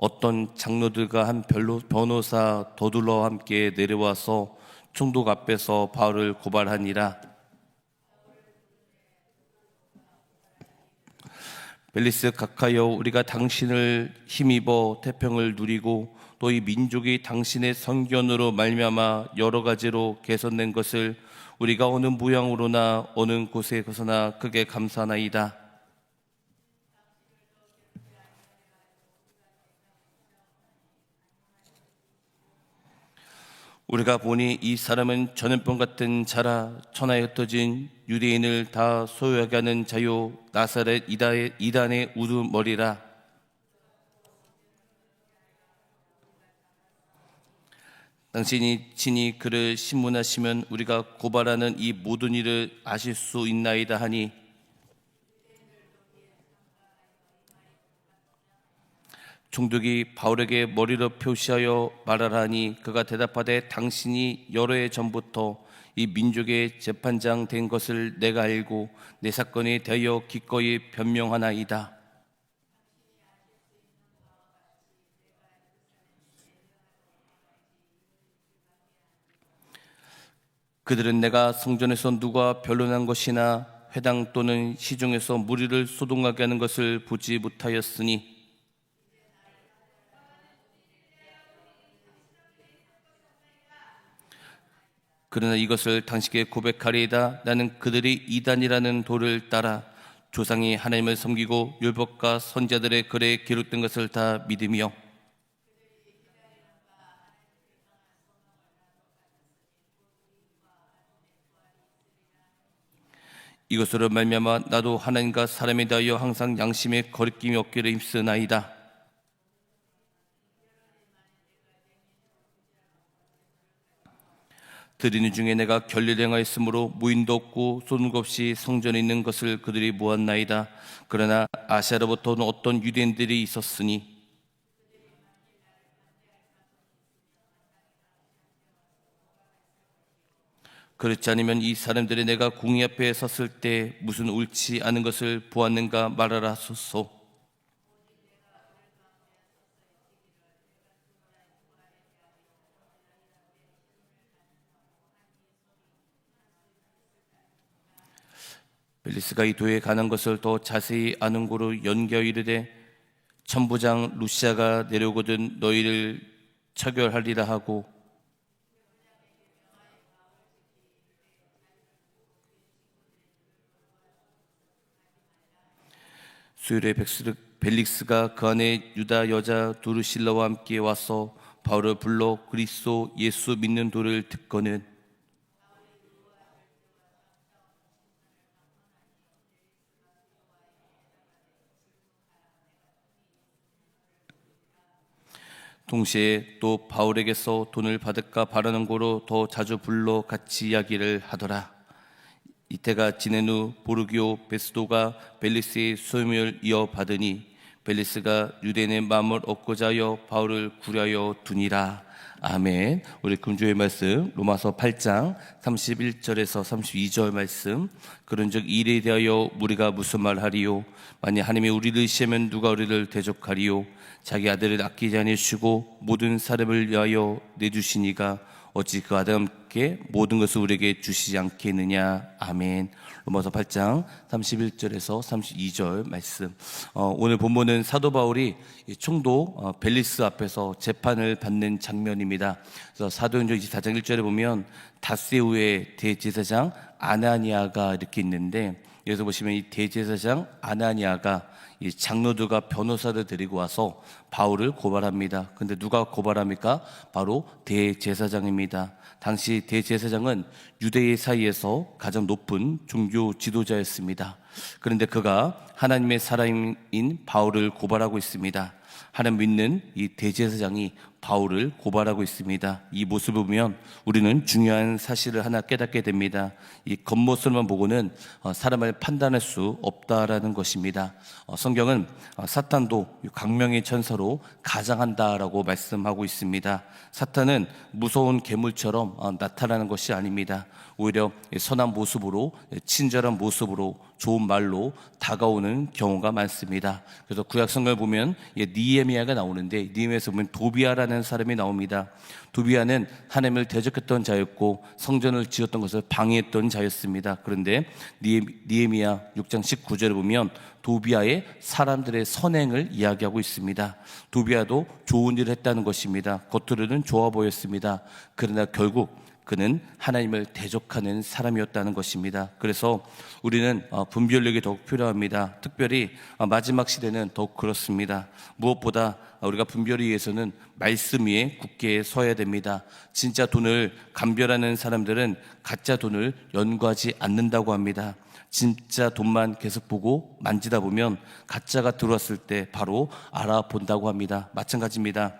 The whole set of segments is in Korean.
어떤 장로들과 한 변호사 더둘러 함께 내려와서 총독 앞에서 바울을 고발하니라. 벨리스 각하여, 우리가 당신을 힘입어 태평을 누리고 또 이 민족이 당신의 선견으로 말미암아 여러 가지로 개선된 것을 우리가 어느 모양으로나 어느 곳에서나 크게 감사하나이다. 우리가 보니 이 사람은 전염병 같은 자라 천하에 흩어진 유대인을 다 소유하게 하는 자요 나사렛 이단의 우두머리라. 당신이 친히 그를 신문하시면 우리가 고발하는 이 모든 일을 아실 수 있나이다 하니, 총독이 바울에게 머리로 표시하여 말하라 하니, 그가 대답하되 당신이 여러 해 전부터 이 민족의 재판장 된 것을 내가 알고 내 사건에 대하여 기꺼이 변명하나이다. 그들은 내가 성전에서 누가 변론한 것이나 회당 또는 시중에서 무리를 소동하게 하는 것을 보지 못하였으니, 그러나 이것을 당신께 고백하리이다. 나는 그들이 이단이라는 도를 따라 조상이 하나님을 섬기고 율법과 선지자들의 글에 기록된 것을 다 믿으며, 이것으로 말미암아 나도 하나님과 사람에 대하여 항상 양심에 거리낌이 없기를 힘쓰나이다. 드리는 중에 내가 결례를 행하였으므로 무인도 없고 쏘는 없이 성전에 있는 것을 그들이 모았나이다. 그러나 아시아로부터는 어떤 유대인들이 있었으니, 그렇지 않으면 이 사람들이 내가 공의 앞에 섰을 때 무슨 옳지 않은 것을 보았는가 말하라 하소서. 벨리스가 이 도에 관한 것을 더 자세히 아는 고로 연겨 이르되, 천부장 루시아가 내려오거든 너희를 처결하리라 하고, 수요일에 벨릭스가 그 안에 유다 여자 두루실라와 함께 와서 바울을 불러 그리스도 예수 믿는 도를 듣거늘, 동시에 또 바울에게서 돈을 받을까 바라는 고로 더 자주 불러 같이 이야기를 하더라. 이때가 지낸 후 보르기오 베스도가 벨리스의 소임을 이어받으니 벨리스가 유대인의 마음을 얻고자 하여 바울을 구려하여 두니라. 아멘. 우리 금주의 말씀 로마서 8장 31절에서 32절 말씀. 그런즉 일에 대하여 우리가 무슨 말하리요? 만약 하나님이 우리를 시하면 누가 우리를 대적하리요? 자기 아들을 아끼지 아니하시고 모든 사람을 위하여 내주시니가 어찌 그 아담께 모든 것을 우리에게 주시지 않겠느냐. 아멘. 로마서 8장 31절에서 32절 말씀. 오늘 본문은 사도 바울이 총독 벨리스 앞에서 재판을 받는 장면입니다. 그래서 사도행전 24장 1절에 보면 다세우의 대제사장 아나니아가 이렇게 있는데, 여기서 보시면 이 대제사장 아나니아가 이 장로들과 변호사를 데리고 와서 바울을 고발합니다. 근데 누가 고발합니까? 바로 대제사장입니다. 당시 대제사장은 유대인 사이에서 가장 높은 종교 지도자였습니다. 그런데 그가 하나님의 사람인 바울을 고발하고 있습니다. 하나님 믿는 이 대제사장이 바울을 고발하고 있습니다. 이 모습을 보면 우리는 중요한 사실을 하나 깨닫게 됩니다. 이 겉모습만 보고는 사람을 판단할 수 없다라는 것입니다. 성경은 사탄도 광명의 천사로 가장한다라고 말씀하고 있습니다. 사탄은 무서운 괴물처럼 나타나는 것이 아닙니다. 오히려 선한 모습으로, 친절한 모습으로, 좋은 말로 다가오는 경우가 많습니다. 그래서 구약 성경을 보면 니에미아가 나오는데, 니에미아에서 보면 도비아라는 사람이 나옵니다. 도비아는 하나님을 대적했던 자였고 성전을 지었던 것을 방해했던 자였습니다. 그런데 니에미아 6장 19절에 보면 도비아의 사람들의 선행을 이야기하고 있습니다. 도비아도 좋은 일을 했다는 것입니다. 겉으로는 좋아 보였습니다. 그러나 결국 그는 하나님을 대적하는 사람이었다는 것입니다. 그래서 우리는 분별력이 더욱 필요합니다. 특별히 마지막 시대는 더욱 그렇습니다. 무엇보다 우리가 분별을 위해서는 말씀 위에 굳게 서야 됩니다. 진짜 돈을 감별하는 사람들은 가짜 돈을 연구하지 않는다고 합니다. 진짜 돈만 계속 보고 만지다 보면 가짜가 들어왔을 때 바로 알아본다고 합니다. 마찬가지입니다.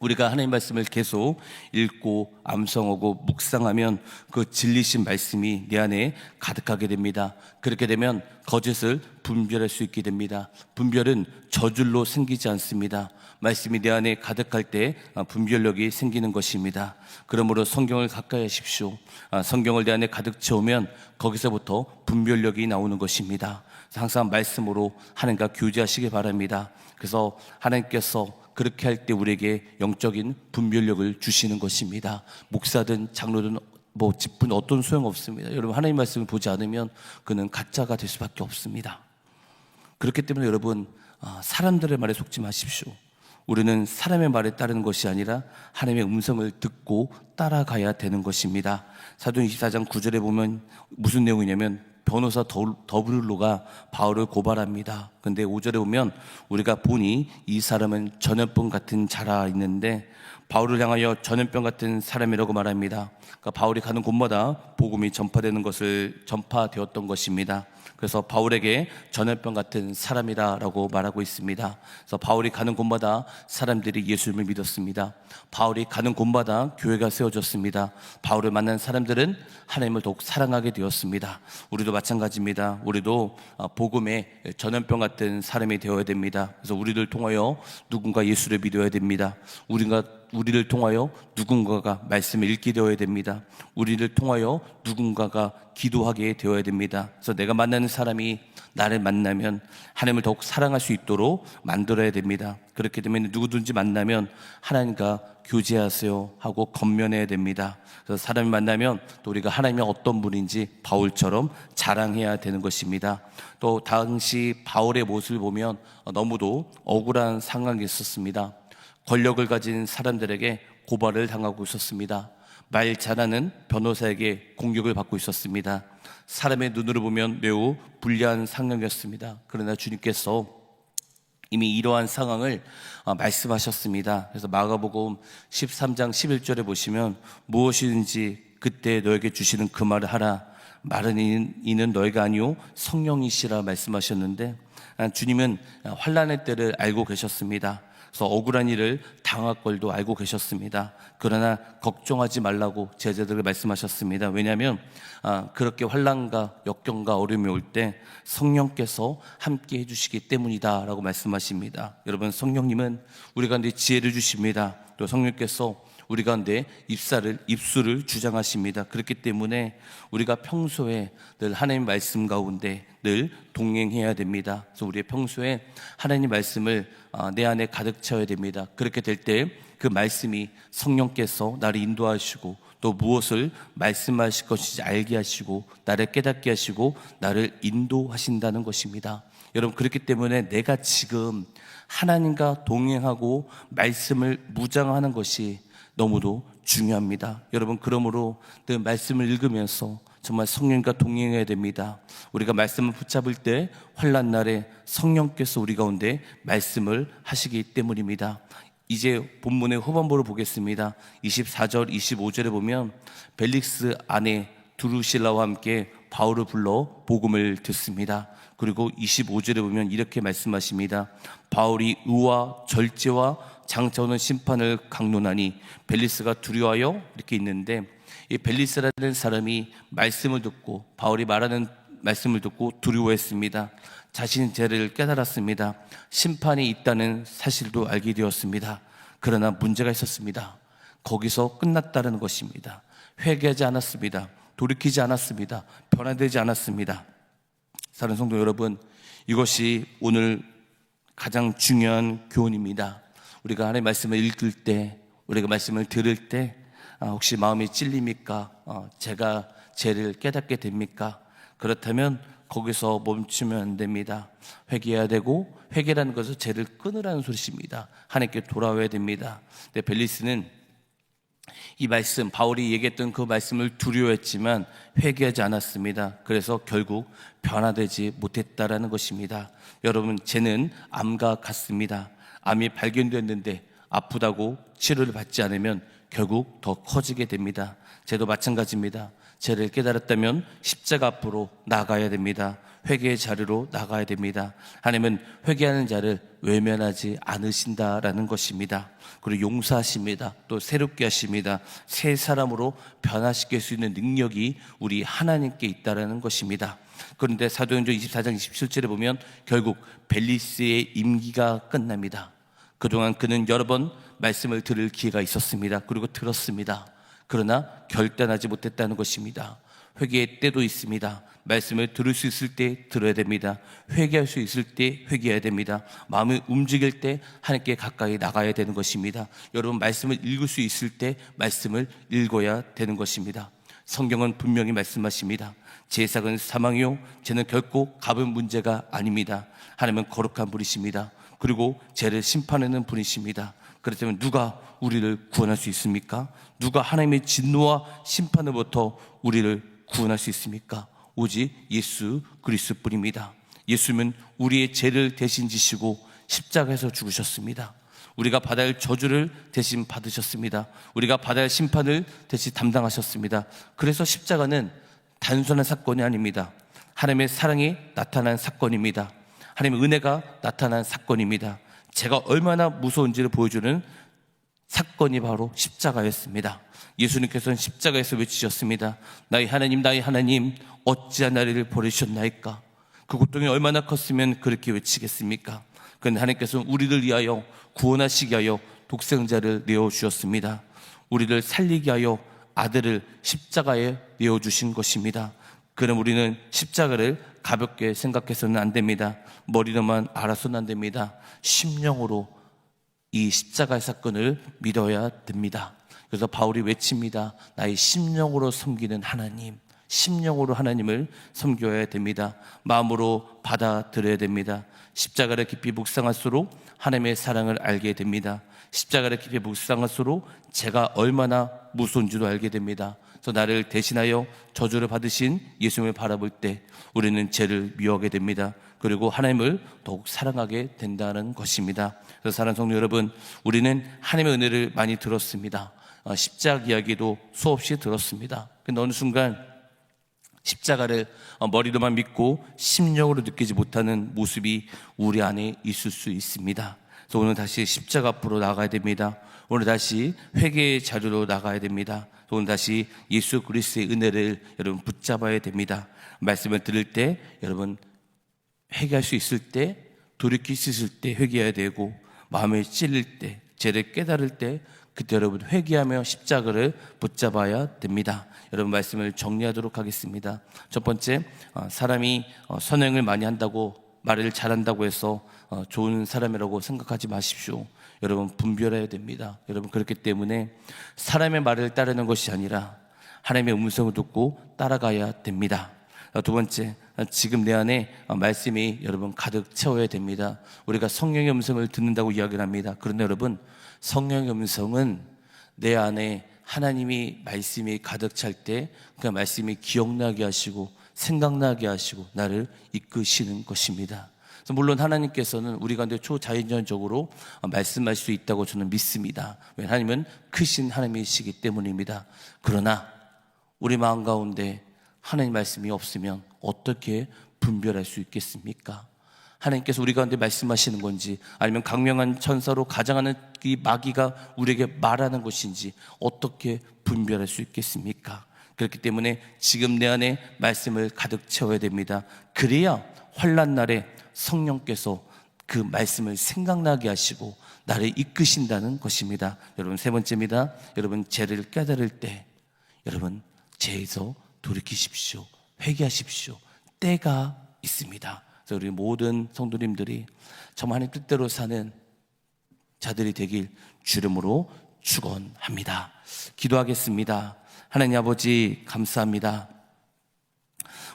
우리가 하나님 말씀을 계속 읽고 암송하고 묵상하면 그 진리신 말씀이 내 안에 가득하게 됩니다. 그렇게 되면 거짓을 분별할 수 있게 됩니다. 분별은 저절로 생기지 않습니다. 말씀이 내 안에 가득할 때 분별력이 생기는 것입니다. 그러므로 성경을 가까이 하십시오. 성경을 내 안에 가득 채우면 거기서부터 분별력이 나오는 것입니다. 항상 말씀으로 하나님과 교제하시기 바랍니다. 그래서 하나님께서 그렇게 할 때 우리에게 영적인 분별력을 주시는 것입니다. 목사든 장로든 집분 어떤 소용없습니다. 여러분, 하나님 말씀을 보지 않으면 그는 가짜가 될 수밖에 없습니다. 그렇기 때문에 여러분, 사람들의 말에 속지 마십시오. 우리는 사람의 말에 따르는 것이 아니라 하나님의 음성을 듣고 따라가야 되는 것입니다. 사도행 24장 9절에 보면 무슨 내용이냐면 변호사 더블로가 바울을 고발합니다. 근데 5절에 보면 우리가 보니 이 사람은 전염병 같은 자라 있는데 바울을 향하여 전염병 같은 사람이라고 말합니다. 그러니까 바울이 가는 곳마다 복음이 전파되었던 것입니다. 그래서 바울에게 전염병 같은 사람이라고 말하고 있습니다. 그래서 바울이 가는 곳마다 사람들이 예수님을 믿었습니다. 바울이 가는 곳마다 교회가 세워졌습니다. 바울을 만난 사람들은 하나님을 더욱 사랑하게 되었습니다. 우리도 마찬가지입니다. 우리도 복음의 전염병 같은 사람이 되어야 됩니다. 그래서 우리를 통하여 누군가 예수를 믿어야 됩니다. 우리를 통하여 누군가가 말씀을 읽게 되어야 됩니다. 우리를 통하여 누군가가 기도하게 되어야 됩니다. 그래서 내가 만나는 사람이 나를 만나면 하나님을 더욱 사랑할 수 있도록 만들어야 됩니다. 그렇게 되면 누구든지 만나면 하나님과 교제하세요 하고 건면해야 됩니다. 그래서 사람을 만나면 또 우리가 하나님이 어떤 분인지 바울처럼 자랑해야 되는 것입니다. 또 당시 바울의 모습을 보면 너무도 억울한 상황이 있었습니다. 권력을 가진 사람들에게 고발을 당하고 있었습니다. 말 잘하는 변호사에게 공격을 받고 있었습니다. 사람의 눈으로 보면 매우 불리한 상황이었습니다. 그러나 주님께서 이미 이러한 상황을 말씀하셨습니다. 그래서 마가복음 13장 11절에 보시면 무엇이든지 그때 너에게 주시는 그 말을 하라. 말은 이는 너희가 아니요 성령이시라 말씀하셨는데 주님은 환난의 때를 알고 계셨습니다. 그래서 억울한 일을 당할 걸도 알고 계셨습니다. 그러나 걱정하지 말라고 제자들에게 말씀하셨습니다. 왜냐하면 그렇게 환난과 역경과 어려움이 올 때 성령께서 함께 해주시기 때문이다 라고 말씀하십니다. 여러분, 성령님은 우리 가운데 지혜를 주십니다. 또 성령께서 우리 가운데 입술을 주장하십니다. 그렇기 때문에 우리가 평소에 늘 하나님 말씀 가운데 늘 동행해야 됩니다. 그래서 우리의 평소에 하나님 말씀을 내 안에 가득 채워야 됩니다. 그렇게 될 때 그 말씀이 성령께서 나를 인도하시고 또 무엇을 말씀하실 것인지 알게 하시고 나를 깨닫게 하시고 나를 인도하신다는 것입니다. 여러분, 그렇기 때문에 내가 지금 하나님과 동행하고 말씀을 묵상하는 것이 너무도 중요합니다. 여러분, 그러므로 늘 말씀을 읽으면서 정말 성령과 동행해야 됩니다. 우리가 말씀을 붙잡을 때 환난 날에 성령께서 우리 가운데 말씀을 하시기 때문입니다. 이제 본문의 후반부를 보겠습니다. 24절 25절에 보면 벨릭스 아내 두루실라와 함께 바울을 불러 복음을 듣습니다. 그리고 25절에 보면 이렇게 말씀하십니다. 바울이 의와 절제와 장차 오는 심판을 강론하니 벨리스가 두려워하여 이렇게 있는데, 이 벨리스라는 사람이 말씀을 듣고, 바울이 말하는 말씀을 듣고 두려워했습니다. 자신의 죄를 깨달았습니다. 심판이 있다는 사실도 알게 되었습니다. 그러나 문제가 있었습니다. 거기서 끝났다는 것입니다. 회개하지 않았습니다. 돌이키지 않았습니다. 변화되지 않았습니다. 사랑하는 성도 여러분, 이것이 오늘 가장 중요한 교훈입니다. 우리가 하나님의 말씀을 읽을 때, 우리가 말씀을 들을 때 혹시 마음이 찔립니까? 제가 죄를 깨닫게 됩니까? 그렇다면 거기서 멈추면 안 됩니다. 회개해야 되고, 회개라는 것은 죄를 끊으라는 소리입니다. 하나님께 돌아와야 됩니다. 근데 벨리스는 이 말씀, 바울이 얘기했던 그 말씀을 두려워했지만 회개하지 않았습니다. 그래서 결국 변화되지 못했다라는 것입니다. 여러분, 죄는 암과 같습니다. 암이 발견됐는데 아프다고 치료를 받지 않으면 결국 더 커지게 됩니다. 죄도 마찬가지입니다. 죄를 깨달았다면 십자가 앞으로 나가야 됩니다. 회개의 자리로 나가야 됩니다. 하나님은 회개하는 자를 외면하지 않으신다라는 것입니다. 그리고 용서하십니다. 또 새롭게 하십니다. 새 사람으로 변화시킬 수 있는 능력이 우리 하나님께 있다라는 것입니다. 그런데 사도행전 24장 27절에 보면 결국 벨리스의 임기가 끝납니다. 그동안 그는 여러 번 말씀을 들을 기회가 있었습니다. 그리고 들었습니다. 그러나 결단하지 못했다는 것입니다. 회개의 때도 있습니다. 말씀을 들을 수 있을 때 들어야 됩니다. 회개할 수 있을 때 회개해야 됩니다. 마음을 움직일 때 하나님께 가까이 나가야 되는 것입니다. 여러분, 말씀을 읽을 수 있을 때 말씀을 읽어야 되는 것입니다. 성경은 분명히 말씀하십니다. 죄삭은 사망이요, 죄는 결코 갚은 문제가 아닙니다. 하나님은 거룩한 분이십니다. 그리고 죄를 심판하는 분이십니다. 그렇다면 누가 우리를 구원할 수 있습니까? 누가 하나님의 진노와 심판으로부터 우리를 구원할 수 있습니까? 오직 예수 그리스도뿐입니다. 예수님은 우리의 죄를 대신 지시고 십자가에서 죽으셨습니다. 우리가 받아야 할 저주를 대신 받으셨습니다. 우리가 받아야 할 심판을 대신 담당하셨습니다. 그래서 십자가는 단순한 사건이 아닙니다. 하나님의 사랑이 나타난 사건입니다. 하나님의 은혜가 나타난 사건입니다. 제가 얼마나 무서운지를 보여주는 사건이 바로 십자가였습니다. 예수님께서는 십자가에서 외치셨습니다. 나의 하나님 어찌하여 나를 버리셨나이까? 그 고통이 얼마나 컸으면 그렇게 외치겠습니까? 그런데 하나님께서는 우리를 위하여 구원하시기 위하여 독생자를 내어주셨습니다. 우리를 살리기 위하여 아들을 십자가에 내어주신 것입니다. 그럼 우리는 십자가를 가볍게 생각해서는 안 됩니다. 머리로만 알아서는 안 됩니다. 심령으로 이 십자가의 사건을 믿어야 됩니다. 그래서 바울이 외칩니다. 나의 심령으로 섬기는 하나님, 심령으로 하나님을 섬겨야 됩니다. 마음으로 받아들여야 됩니다. 십자가를 깊이 묵상할수록 하나님의 사랑을 알게 됩니다. 십자가를 깊이 묵상할수록 제가 얼마나 무서운지도 알게 됩니다. 그래서 나를 대신하여 저주를 받으신 예수님을 바라볼 때 우리는 죄를 미워하게 됩니다. 그리고 하나님을 더욱 사랑하게 된다는 것입니다. 그래서 사랑하는 성도 여러분, 우리는 하나님의 은혜를 많이 들었습니다. 십자가 이야기도 수없이 들었습니다. 근데 어느 순간 십자가를 머리로만 믿고 심령으로 느끼지 못하는 모습이 우리 안에 있을 수 있습니다. 그래서 오늘 다시 십자가 앞으로 나가야 됩니다. 오늘 다시 회개의 자리로 나가야 됩니다. 오늘 다시 예수 그리스도의 은혜를 여러분 붙잡아야 됩니다. 말씀을 들을 때 여러분 회개할 수 있을 때, 돌이킬 수 있을 때 회개해야 되고, 마음에 찔릴 때, 죄를 깨달을 때 그때 여러분 회개하며 십자가를 붙잡아야 됩니다. 여러분 말씀을 정리하도록 하겠습니다. 첫 번째, 사람이 선행을 많이 한다고, 말을 잘한다고 해서 좋은 사람이라고 생각하지 마십시오. 여러분 분별해야 됩니다. 여러분 그렇기 때문에 사람의 말을 따르는 것이 아니라 하나님의 음성을 듣고 따라가야 됩니다. 두 번째, 지금 내 안에 말씀이 여러분 가득 채워야 됩니다. 우리가 성령의 음성을 듣는다고 이야기를 합니다. 그런데 여러분 성령의 음성은 내 안에 하나님이 말씀이 가득 찰 때 그 말씀이 기억나게 하시고 생각나게 하시고 나를 이끄시는 것입니다. 물론 하나님께서는 우리 가운데 초자연적으로 말씀할 수 있다고 저는 믿습니다. 왜냐하면 하나님은 크신 하나님이시기 때문입니다. 그러나 우리 마음 가운데 하나님 말씀이 없으면 어떻게 분별할 수 있겠습니까? 하나님께서 우리 가운데 말씀하시는 건지, 아니면 강명한 천사로 가장하는 이 마귀가 우리에게 말하는 것인지 어떻게 분별할 수 있겠습니까? 그렇기 때문에 지금 내 안에 말씀을 가득 채워야 됩니다. 그래야 환난 날에 성령께서 그 말씀을 생각나게 하시고 나를 이끄신다는 것입니다. 여러분, 세 번째입니다. 여러분, 죄를 깨달을 때 여러분 죄에서 돌이키십시오. 회개하십시오. 때가 있습니다. 그래서 우리 모든 성도님들이 정말 하나님 뜻대로 사는 자들이 되길 주름으로 축원합니다. 기도하겠습니다. 하나님 아버지, 감사합니다.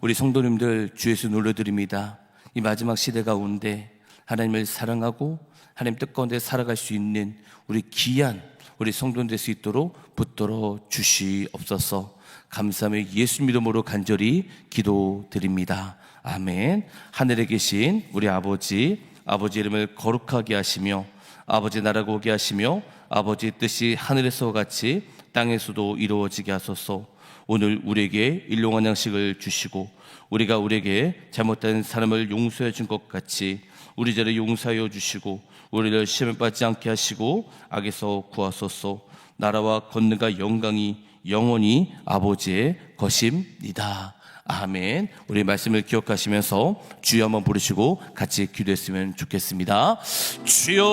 우리 성도님들 주 예수 놀려드립니다. 이 마지막 시대 가운데 하나님을 사랑하고 하나님 뜻 가운데 살아갈 수 있는 우리 귀한 우리 성도님 될 수 있도록 붙들어 주시옵소서. 감사하며 예수 이름으로 간절히 기도드립니다. 아멘. 하늘에 계신 우리 아버지 이름을 거룩하게 하시며 아버지 나라가 오게 하시며 아버지 뜻이 하늘에서와 같이 땅에서도 이루어지게 하소서. 오늘 우리에게 일용할 양식을 주시고 우리가 우리에게 잘못된 사람을 용서해 준 것 같이 우리 죄를 용서하여 주시고 우리를 시험에 빠지지 않게 하시고 악에서 구하소서. 나라와 권능과 영광이 영원히 아버지의 것입니다. 아멘. 우리 말씀을 기억하시면서 주여 한번 부르시고 같이 기도했으면 좋겠습니다. 주여.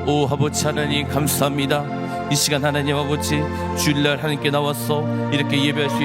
오 아버지 하나님 감사합니다. 이 시간 하나님 아버지 주일날 하나님께 나와서 이렇게 예배할 수